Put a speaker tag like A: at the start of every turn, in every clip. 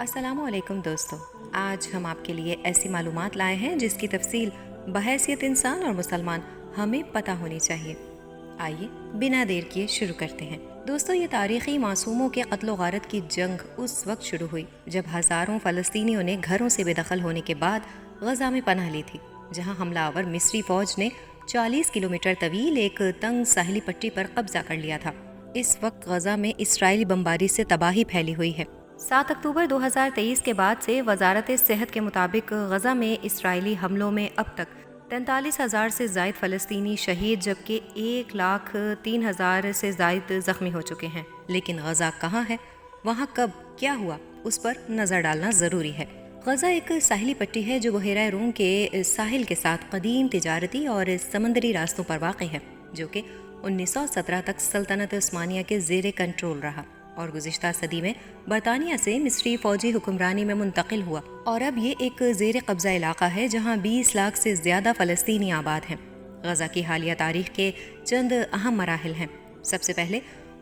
A: السلام علیکم دوستو، آج ہم آپ کے لیے ایسی معلومات لائے ہیں جس کی تفصیل بحیثیت انسان اور مسلمان ہمیں پتہ ہونی چاہیے۔ آئیے بنا دیر کیے شروع کرتے ہیں۔ دوستو، یہ تاریخی معصوموں کے قتل و غارت کی جنگ اس وقت شروع ہوئی جب ہزاروں فلسطینیوں نے گھروں سے بے دخل ہونے کے بعد غزہ میں پناہ لی تھی، جہاں حملہ آور مصری فوج نے 40 کلومیٹر طویل ایک تنگ ساحلی پٹی پر قبضہ کر لیا تھا۔ اس وقت غزہ میں اسرائیلی بمباری سے تباہی پھیلی ہوئی ہے۔ 7 اکتوبر 2023 کے بعد سے وزارت صحت کے مطابق غزہ میں اسرائیلی حملوں میں اب تک 43,000 سے زائد فلسطینی شہید جبکہ 1,03,000 سے زائد زخمی ہو چکے ہیں۔ لیکن غزہ کہاں ہے؟ وہاں کب کیا ہوا؟ اس پر نظر ڈالنا ضروری ہے۔ غزہ ایک ساحلی پٹی ہے جو بحیرہ روم کے ساحل کے ساتھ قدیم تجارتی اور سمندری راستوں پر واقع ہے، جو کہ 1917 تک سلطنت عثمانیہ کے زیر کنٹرول رہا اور گزشتہ صدی میں برطانیہ سے مصری فوجی حکمرانی میں منتقل ہوا، اور اب یہ ایک زیر قبضہ علاقہ ہے جہاں 20 لاکھ سے زیادہ فلسطینی آباد ہیں۔ غزہ کی حالیہ تاریخ کے چند اہم مراحل ہیں۔ سب سے پہلے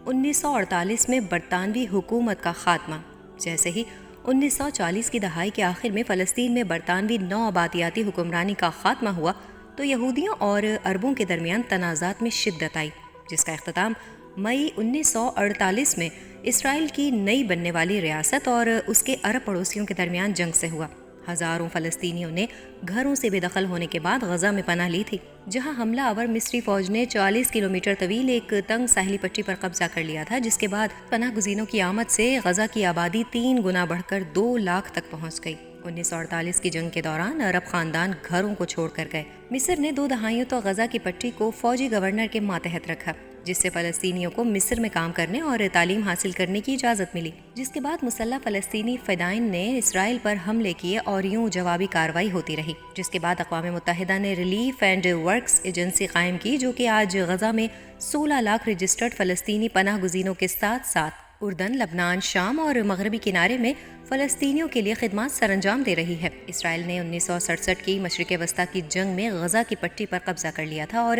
A: 1948 میں برطانوی حکومت کا خاتمہ۔ جیسے ہی 1940 کی دہائی کے آخر میں فلسطین میں برطانوی نو آبادیاتی حکمرانی کا خاتمہ ہوا تو یہودیوں اور عربوں کے درمیان تنازعات میں شدت آئی، جس کا اختتام مئی 1948 میں اسرائیل کی نئی بننے والی ریاست اور اس کے عرب پڑوسیوں کے درمیان جنگ سے ہوا۔ ہزاروں فلسطینیوں نے گھروں سے بے دخل ہونے کے بعد غزہ میں پناہ لی تھی، جہاں حملہ آور مصری فوج نے 40 کلومیٹر طویل ایک تنگ ساحلی پٹی پر قبضہ کر لیا تھا، جس کے بعد پناہ گزینوں کی آمد سے غزہ کی آبادی 3 گنا بڑھ کر 2 لاکھ تک پہنچ گئی۔ 1948 کی جنگ کے دوران عرب خاندان گھروں کو چھوڑ کر گئے۔ مصر نے 2 دہائیوں تک غزہ کی پٹی کو فوجی گورنر کے ماتحت رکھا، جس سے فلسطینیوں کو مصر میں کام کرنے اور تعلیم حاصل کرنے کی اجازت ملی، جس کے بعد مسلح فلسطینی فدائین نے اسرائیل پر حملے کیے اور یوں جوابی کارروائی ہوتی رہی، جس کے بعد اقوام متحدہ نے ریلیف اینڈ ورکس ایجنسی قائم کی، جو کہ آج غزہ میں 16 لاکھ رجسٹرڈ فلسطینی پناہ گزینوں کے ساتھ ساتھ اردن، لبنان، شام اور مغربی کنارے میں فلسطینیوں کے لیے خدمات سر انجام دے رہی ہے۔ اسرائیل نے 1967 کی مشرق وسطیٰ کی جنگ میں غزہ کی پٹی پر قبضہ کر لیا تھا اور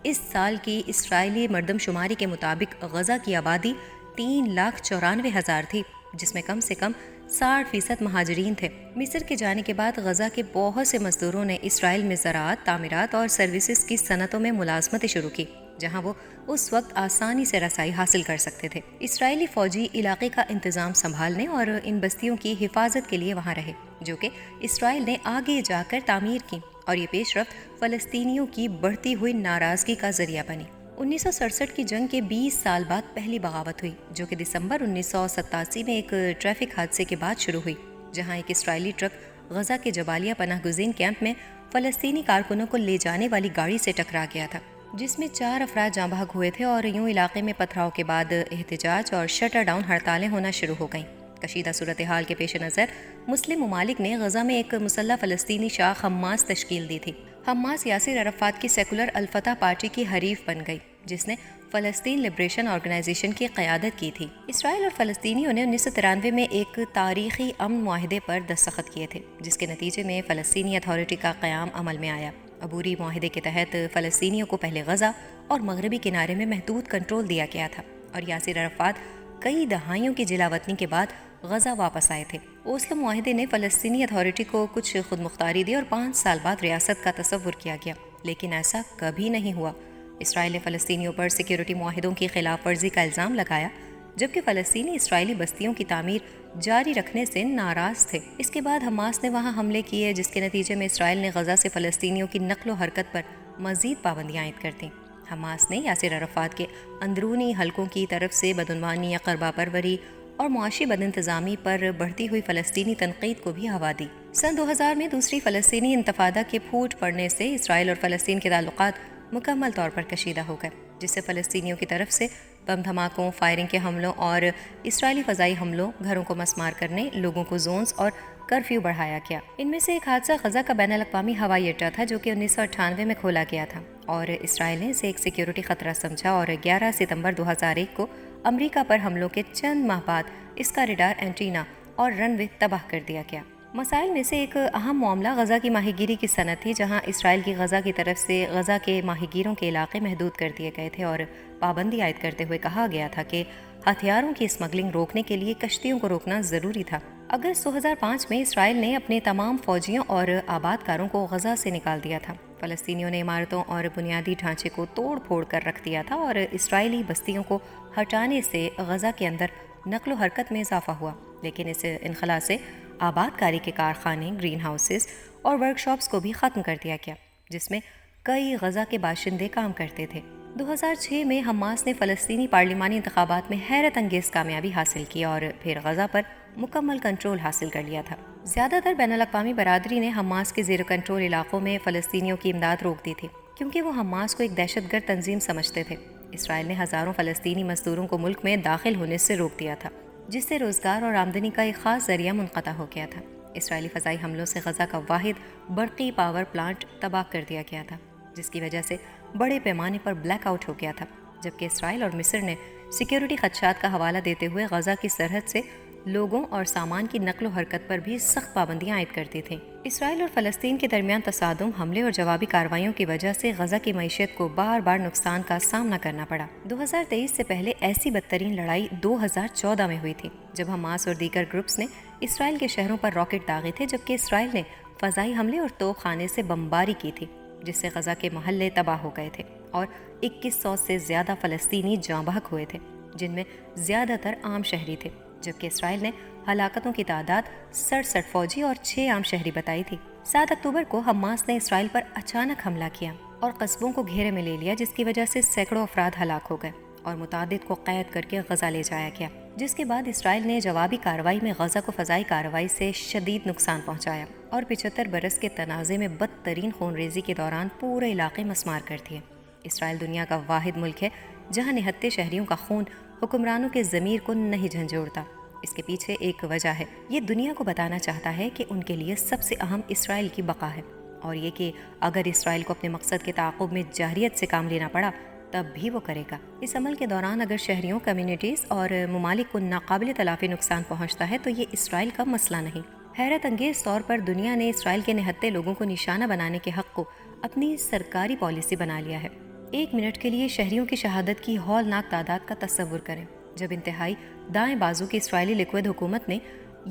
A: اس سال کی اسرائیلی مردم شماری کے مطابق غزہ کی آبادی 3,94,000 تھی، جس میں کم سے کم 60% مہاجرین تھے۔ مصر کے جانے کے بعد غزہ کے بہت سے مزدوروں نے اسرائیل میں زراعت، تعمیرات اور سروسز کی صنعتوں میں ملازمتیں شروع کی، جہاں وہ اس وقت آسانی سے رسائی حاصل کر سکتے تھے۔ اسرائیلی فوجی علاقے کا انتظام سنبھالنے اور ان بستیوں کی حفاظت کے لیے وہاں رہے، جو کہ اسرائیل نے آگے جا کر تعمیر کی، اور یہ پیش رفت فلسطینیوں کی بڑھتی ہوئی ناراضگی کا ذریعہ بنی۔ 1967 کی جنگ کے 20 سال بعد پہلی بغاوت ہوئی، جو کہ دسمبر 1987 میں ایک ٹریفک حادثے کے بعد شروع ہوئی، جہاں ایک اسرائیلی ٹرک غزہ کے جبالیہ پناہ گزین کیمپ میں فلسطینی کارکنوں کو لے جانے والی گاڑی سے ٹکرا گیا تھا، جس میں 4 افراد جاں بحق ہوئے تھے، اور یوں علاقے میں پتھراؤ کے بعد احتجاج اور شٹر ڈاؤن ہڑتالیں ہونا شروع ہو گئیں۔ کشیدہ صورتحال کے پیش نظر مسلم ممالک نے غزہ میں ایک مسلح فلسطینی شاخ حماس تشکیل دی تھی۔ حماس یاسر عرفات کی سیکولر الفتح پارٹی کی حریف بن گئی، جس نے فلسطین لبریشن آرگنائزیشن کی قیادت کی تھی۔ اسرائیل اور فلسطینیوں نے 1993 میں ایک تاریخی امن معاہدے پر دستخط کیے تھے، جس کے نتیجے میں فلسطینی اتھارٹی کا قیام عمل میں آیا۔ عبوری معاہدے کے تحت فلسطینیوں کو پہلے غزہ اور مغربی کنارے میں محدود کنٹرول دیا گیا تھا، اور یاسر عرفات کئی دہائیوں کی جلا وطنی کے بعد غزہ واپس آئے تھے۔ اوسلو معاہدے نے فلسطینی اتھارٹی کو کچھ خود مختاری دی اور 5 سال بعد ریاست کا تصور کیا گیا، لیکن ایسا کبھی نہیں ہوا۔ اسرائیل نے فلسطینیوں پر سیکیورٹی معاہدوں کی خلاف ورزی کا الزام لگایا، جبکہ فلسطینی اسرائیلی بستیوں کی تعمیر جاری رکھنے سے ناراض تھے۔ اس کے بعد حماس نے وہاں حملے کیے، جس کے نتیجے میں اسرائیل نے غزہ سے فلسطینیوں کی نقل و حرکت پر مزید پابندیاں عائد کر دیں۔ حماس نے یاسر عرفات کے اندرونی حلقوں کی طرف سے بدعنوانی یا قربہ پروری اور معاشی بد انتظامی پر بڑھتی ہوئی فلسطینی تنقید کو بھی ہوا دی۔ سن 2000 میں دوسری فلسطینی انتفاضہ کے پھوٹ پڑنے سے اسرائیل اور فلسطین کے تعلقات مکمل طور پر کشیدہ ہو گئے، جس سے فلسطینیوں کی طرف سے بم دھماکوں، فائرنگ کے حملوں اور اسرائیلی فضائی حملوں، گھروں کو مسمار کرنے، لوگوں کو زونز اور کرفیو بڑھایا گیا۔ ان میں سے ایک حادثہ غزہ کا بین الاقوامی ہوائی اڈہ تھا، جو کہ 1998 میں کھولا گیا تھا، اور اسرائیل نے اسے ایک سیکیورٹی خطرہ سمجھا، اور 11 ستمبر 2001 کو امریکہ پر حملوں کے چند ماہ بعد اس کا ریڈار اینٹینا اور رن وے تباہ کر دیا گیا۔ مسائل میں سے ایک اہم معاملہ غزہ کی ماہی گیری کی صنعت تھی، جہاں اسرائیل کی غزہ کی طرف سے غزہ کے ماہی گیروں کے علاقے محدود کر دیے گئے تھے اور پابندی عائد کرتے ہوئے کہا گیا تھا کہ ہتھیاروں کی اسمگلنگ روکنے کے لیے کشتیوں کو روکنا ضروری تھا۔ اگست 2005 میں اسرائیل نے اپنے تمام فوجیوں اور آباد کاروں کو غزہ سے نکال دیا تھا۔ فلسطینیوں نے عمارتوں اور بنیادی ڈھانچے کو توڑ پھوڑ کر رکھ دیا تھا اور اسرائیلی بستیوں کو ہٹانے سے غزہ کے اندر نقل و حرکت میں اضافہ ہوا، لیکن اس انخلا سے آباد کاری کے کارخانے، گرین ہاؤسز اور ورک شاپس کو بھی ختم کر دیا گیا، جس میں کئی غزہ کے باشندے کام کرتے تھے۔ 2006 میں حماس نے فلسطینی پارلیمانی انتخابات میں حیرت انگیز کامیابی حاصل کی اور پھر غزہ پر مکمل کنٹرول حاصل کر لیا تھا۔ زیادہ تر بین الاقوامی برادری نے حماس کے زیر کنٹرول علاقوں میں فلسطینیوں کی امداد روک دی تھی، کیونکہ وہ حماس کو ایک دہشت گرد تنظیم سمجھتے تھے۔ اسرائیل نے ہزاروں فلسطینی مزدوروں کو ملک میں داخل ہونے سے روک دیا تھا، جس سے روزگار اور آمدنی کا ایک خاص ذریعہ منقطع ہو گیا تھا۔ اسرائیلی فضائی حملوں سے غزہ کا واحد برقی پاور پلانٹ تباہ کر دیا گیا تھا، جس کی وجہ سے بڑے پیمانے پر بلیک آؤٹ ہو گیا تھا، جبکہ اسرائیل اور مصر نے سیکیورٹی خدشات کا حوالہ دیتے ہوئے غزہ کی سرحد سے لوگوں اور سامان کی نقل و حرکت پر بھی سخت پابندیاں عائد کرتی تھیں۔ اسرائیل اور فلسطین کے درمیان تصادم، حملے اور جوابی کارروائیوں کی وجہ سے غزہ کی معیشت کو بار بار نقصان کا سامنا کرنا پڑا۔ 2023 سے پہلے ایسی بدترین لڑائی 2014 میں ہوئی تھی، جب حماس اور دیگر گروپس نے اسرائیل کے شہروں پر راکٹ داغے تھے، جبکہ اسرائیل نے فضائی حملے اور توپ خانے سے بمباری کی تھی، جس سے غزہ کے محلے تباہ ہو گئے تھے اور 2100 سے زیادہ فلسطینی جاں بحق ہوئے تھے، جن میں زیادہ تر عام شہری تھے، جبکہ اسرائیل نے ہلاکتوں کی تعداد 67 فوجی اور 6 عام شہری بتائی تھی۔ 7 اکتوبر کو حماس نے اسرائیل پر اچانک حملہ کیا اور قصبوں کو گھیرے میں لے لیا، جس کی وجہ سے سینکڑوں افراد ہلاک ہو گئے اور متعدد کو قید کر کے غزہ لے جایا گیا، جس کے بعد اسرائیل نے جوابی کارروائی میں غزہ کو فضائی کارروائی سے شدید نقصان پہنچایا اور 75 برس کے تنازع میں بدترین خون ریزی کے دوران پورے علاقے مسمار کر دیے۔ اسرائیل دنیا کا واحد ملک ہے جہاں نہتے شہریوں کا خون حکمرانوں کے ضمیر کو نہیں جھنجھوڑتا۔ اس کے پیچھے ایک وجہ ہے، یہ دنیا کو بتانا چاہتا ہے کہ ان کے لیے سب سے اہم اسرائیل کی بقا ہے، اور یہ کہ اگر اسرائیل کو اپنے مقصد کے تعاقب میں جارحیت سے کام لینا پڑا تب بھی وہ کرے گا۔ اس عمل کے دوران اگر شہریوں، کمیونٹیز اور ممالک کو ناقابل تلافی نقصان پہنچتا ہے تو یہ اسرائیل کا مسئلہ نہیں۔ حیرت انگیز طور پر دنیا نے اسرائیل کے نہتے لوگوں کو نشانہ بنانے کے حق کو اپنی سرکاری پالیسی بنا لیا ہے۔ 1 منٹ کے لیے شہریوں کی شہادت کی ہولناک تعداد کا تصور کریں، جب انتہائی دائیں بازو کی اسرائیلی لیکوڈ حکومت نے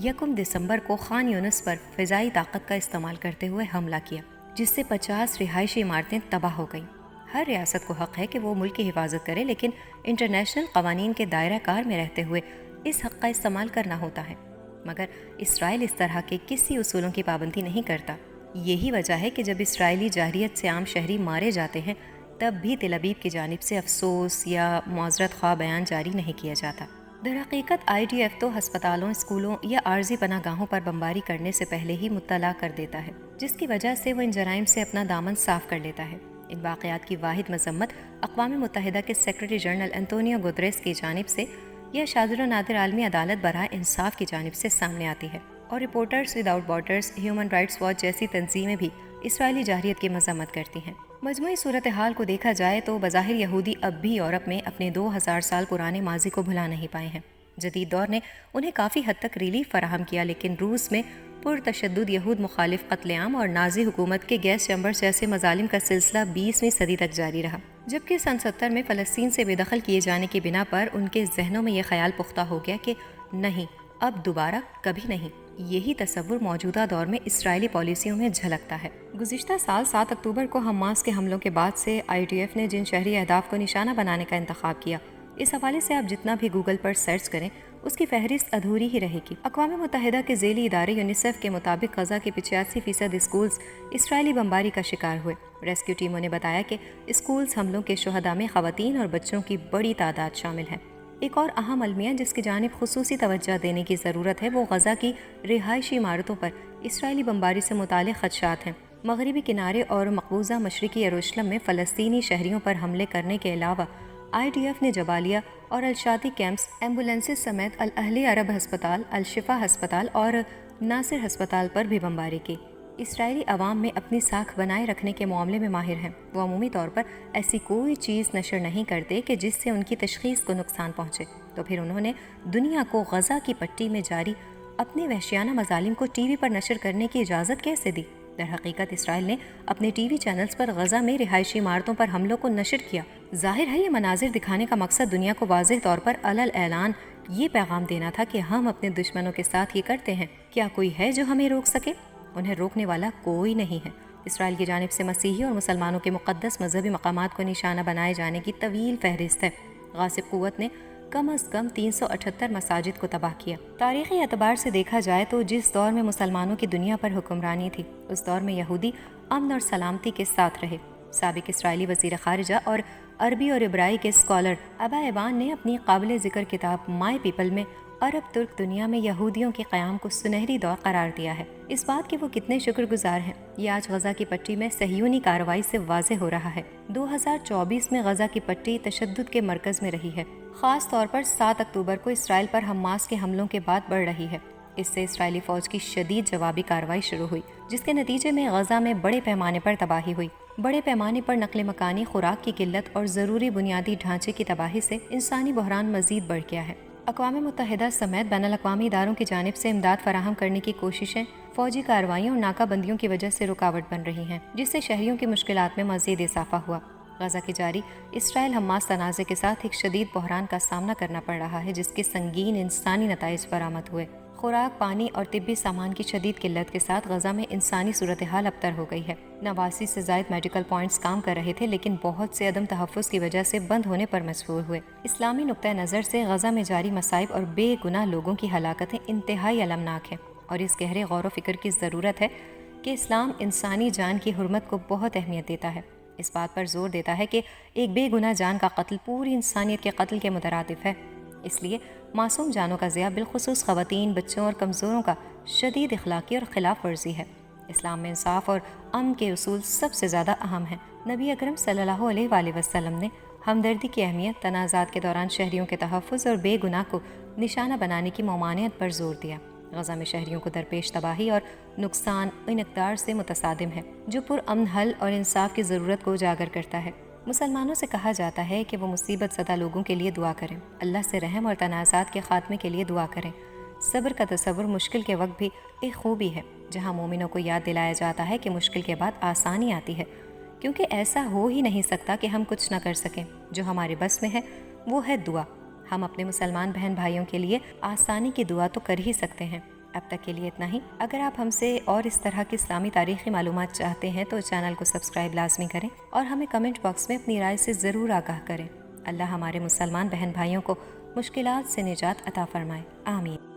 A: 1 دسمبر کو خان یونس پر فضائی طاقت کا استعمال کرتے ہوئے حملہ کیا، جس سے 50 رہائشی عمارتیں تباہ ہو گئیں۔ ہر ریاست کو حق ہے کہ وہ ملک کی حفاظت کرے، لیکن انٹرنیشنل قوانین کے دائرہ کار میں رہتے ہوئے اس حق کا استعمال کرنا ہوتا ہے، مگر اسرائیل اس طرح کے کسی اصولوں کی پابندی نہیں کرتا۔ یہی وجہ ہے کہ جب اسرائیلی جارحیت سے عام شہری مارے جاتے ہیں تب بھی تل ابیب کی جانب سے افسوس یا معذرت خواہ بیان جاری نہیں کیا جاتا۔ در حقیقت IDF تو ہسپتالوں، اسکولوں یا عارضی پناہ گاہوں پر بمباری کرنے سے پہلے ہی مطلع کر دیتا ہے، جس کی وجہ سے وہ ان جرائم سے اپنا دامن صاف کر لیتا ہے۔ ان واقعات کی واحد مذمت اقوام متحدہ کے سیکرٹری جنرل انطونیو گوتریس کی جانب سے یا شاذ و نادر عالمی عدالت برائے انصاف کی جانب سے سامنے آتی ہے، اور reporters without borders, human rights watch جیسی تنظیمیں بھی اسرائیلی جارحیت کی مذمت کرتی ہیں۔ مجموعی صورتحال کو دیکھا جائے تو بظاہر یہودی اب بھی یورپ میں اپنے 2000 سال پرانے ماضی کو بھلا نہیں پائے ہیں۔ جدید دور نے انہیں کافی حد تک ریلیف فراہم کیا، لیکن روس میں پرتشدد یہود مخالف قتل عام اور نازی حکومت کے گیس چیمبرز جیسے مظالم کا سلسلہ 20ویں صدی تک جاری رہا، جبکہ سن 70 میں فلسطین سے بے دخل کیے جانے کی بنا پر ان کے ذہنوں میں یہ خیال پختہ ہو گیا کہ نہیں، اب دوبارہ کبھی نہیں۔ یہی تصور موجودہ دور میں اسرائیلی پالیسیوں میں جھلکتا ہے۔ گزشتہ سال 7 اکتوبر کو حماس کے حملوں کے بعد سے IDF نے جن شہری اہداف کو نشانہ بنانے کا انتخاب کیا، اس حوالے سے آپ جتنا بھی گوگل پر سرچ کریں اس کی فہرست ادھوری ہی رہے گی۔ اقوام متحدہ کے ذیلی ادارے یونیسیف کے مطابق غزہ کے 85% اسکولز اسرائیلی بمباری کا شکار ہوئے۔ ریسکیو ٹیموں نے بتایا کہ اسکولز حملوں کے شہداء میں خواتین اور بچوں کی بڑی تعداد شامل ہے۔ ایک اور اہم المیہ جس کی جانب خصوصی توجہ دینے کی ضرورت ہے وہ غزہ کی رہائشی عمارتوں پر اسرائیلی بمباری سے متعلق خدشات ہیں۔ مغربی کنارے اور مقبوضہ مشرقی یروشلم میں فلسطینی شہریوں پر حملے کرنے کے علاوہ IDF نے جبالیہ اور الشاطی کیمپس، ایمبولینسز سمیت الاہلی عرب ہسپتال، الشفا ہسپتال اور ناصر ہسپتال پر بھی بمباری کی۔ اسرائیلی عوام میں اپنی ساکھ بنائے رکھنے کے معاملے میں ماہر ہیں۔ وہ عمومی طور پر ایسی کوئی چیز نشر نہیں کرتے کہ جس سے ان کی تشخیص کو نقصان پہنچے، تو پھر انہوں نے دنیا کو غزہ کی پٹی میں جاری اپنے وحشیانہ مظالم کو ٹی وی پر نشر کرنے کی اجازت کیسے دی؟ در حقیقت اسرائیل نے اپنے ٹی وی چینلز پر غزہ میں رہائشی عمارتوں پر حملوں کو نشر کیا۔ ظاہر ہے یہ مناظر دکھانے کا مقصد دنیا کو واضح طور پر علل اعلان یہ پیغام دینا تھا کہ ہم اپنے دشمنوں کے ساتھ یہ کرتے ہیں۔ کیا کوئی ہے جو ہمیں روک سکے؟ انہیں روکنے والا کوئی نہیں ہے۔ اسرائیل کی جانب سے مسیحی اور مسلمانوں کے مقدس مذہبی مقامات کو نشانہ بنائے جانے کی طویل فہرست ہے۔ غاصب قوت نے کم از کم 378 مساجد کو تباہ کیا۔ تاریخی اعتبار سے دیکھا جائے تو جس دور میں مسلمانوں کی دنیا پر حکمرانی تھی اس دور میں یہودی امن اور سلامتی کے ساتھ رہے۔ سابق اسرائیلی وزیر خارجہ اور عربی اور عبرائی کے اسکالر ابا ایوان نے اپنی قابل ذکر کتاب مائی پیپل میں عرب ترک دنیا میں یہودیوں کے قیام کو سنہری دور قرار دیا ہے۔ اس بات کے وہ کتنے شکر گزار ہیں یہ آج غزہ کی پٹی میں صہیونی کارروائی سے واضح ہو رہا ہے۔ 2024 میں غزہ کی پٹی تشدد کے مرکز میں رہی ہے، خاص طور پر 7 اکتوبر کو اسرائیل پر حماس کے حملوں کے بعد بڑھ رہی ہے۔ اس سے اسرائیلی فوج کی شدید جوابی کارروائی شروع ہوئی، جس کے نتیجے میں غزہ میں بڑے پیمانے پر تباہی ہوئی۔ بڑے پیمانے پر نقل مکانی، خوراک کی قلت اور ضروری بنیادی ڈھانچے کی تباہی سے انسانی بحران مزید بڑھ گیا ہے۔ اقوام متحدہ سمیت بین الاقوامی اداروں کی جانب سے امداد فراہم کرنے کی کوششیں فوجی کارروائیوں اور ناکہ بندیوں کی وجہ سے رکاوٹ بن رہی ہیں، جس سے شہریوں کی مشکلات میں مزید اضافہ ہوا۔ غزہ کی جاری اسرائیل حماس تنازع کے ساتھ ایک شدید بحران کا سامنا کرنا پڑ رہا ہے، جس کے سنگین انسانی نتائج برآمد ہوئے۔ خوراک، پانی اور طبی سامان کی شدید قلت کے ساتھ غزہ میں انسانی صورتحال ابتر ہو گئی ہے۔ 89 سے زائد میڈیکل پوائنٹس کام کر رہے تھے، لیکن بہت سے عدم تحفظ کی وجہ سے بند ہونے پر مجبور ہوئے۔ اسلامی نقطہ نظر سے غزہ میں جاری مصائب اور بے گناہ لوگوں کی ہلاکتیں انتہائی المناک ہیں، اور اس گہرے غور و فکر کی ضرورت ہے کہ اسلام انسانی جان کی حرمت کو بہت اہمیت دیتا ہے۔ اس بات پر زور دیتا ہے کہ ایک بے گناہ جان کا قتل پوری انسانیت کے قتل کے مترادف ہے۔ اس لیے معصوم جانوں کا ضیاع، بالخصوص خواتین، بچوں اور کمزوروں کا، شدید اخلاقی اور خلاف ورزی ہے۔ اسلام میں انصاف اور امن کے اصول سب سے زیادہ اہم ہیں۔ نبی اکرم صلی اللہ علیہ وآلہ وسلم نے ہمدردی کی اہمیت، تنازعات کے دوران شہریوں کے تحفظ اور بے گناہ کو نشانہ بنانے کی ممانعت پر زور دیا۔ غزہ میں شہریوں کو درپیش تباہی اور نقصان ان اقدار سے متصادم ہے جو پرامن حل اور انصاف کی ضرورت کو اجاگر کرتا ہے۔ مسلمانوں سے کہا جاتا ہے کہ وہ مصیبت زدہ لوگوں کے لیے دعا کریں، اللہ سے رحم اور تنازعات کے خاتمے کے لیے دعا کریں۔ صبر کا تصور مشکل کے وقت بھی ایک خوبی ہے، جہاں مومنوں کو یاد دلایا جاتا ہے کہ مشکل کے بعد آسانی آتی ہے، کیونکہ ایسا ہو ہی نہیں سکتا کہ ہم کچھ نہ کر سکیں۔ جو ہمارے بس میں ہے وہ ہے دعا۔ ہم اپنے مسلمان بہن بھائیوں کے لیے آسانی کی دعا تو کر ہی سکتے ہیں۔ اب تک کے لیے اتنا ہی۔ اگر آپ ہم سے اور اس طرح کی اسلامی تاریخی معلومات چاہتے ہیں تو چینل کو سبسکرائب لازمی کریں اور ہمیں کمنٹ باکس میں اپنی رائے سے ضرور آگاہ کریں۔ اللہ ہمارے مسلمان بہن بھائیوں کو مشکلات سے نجات عطا فرمائے، آمین۔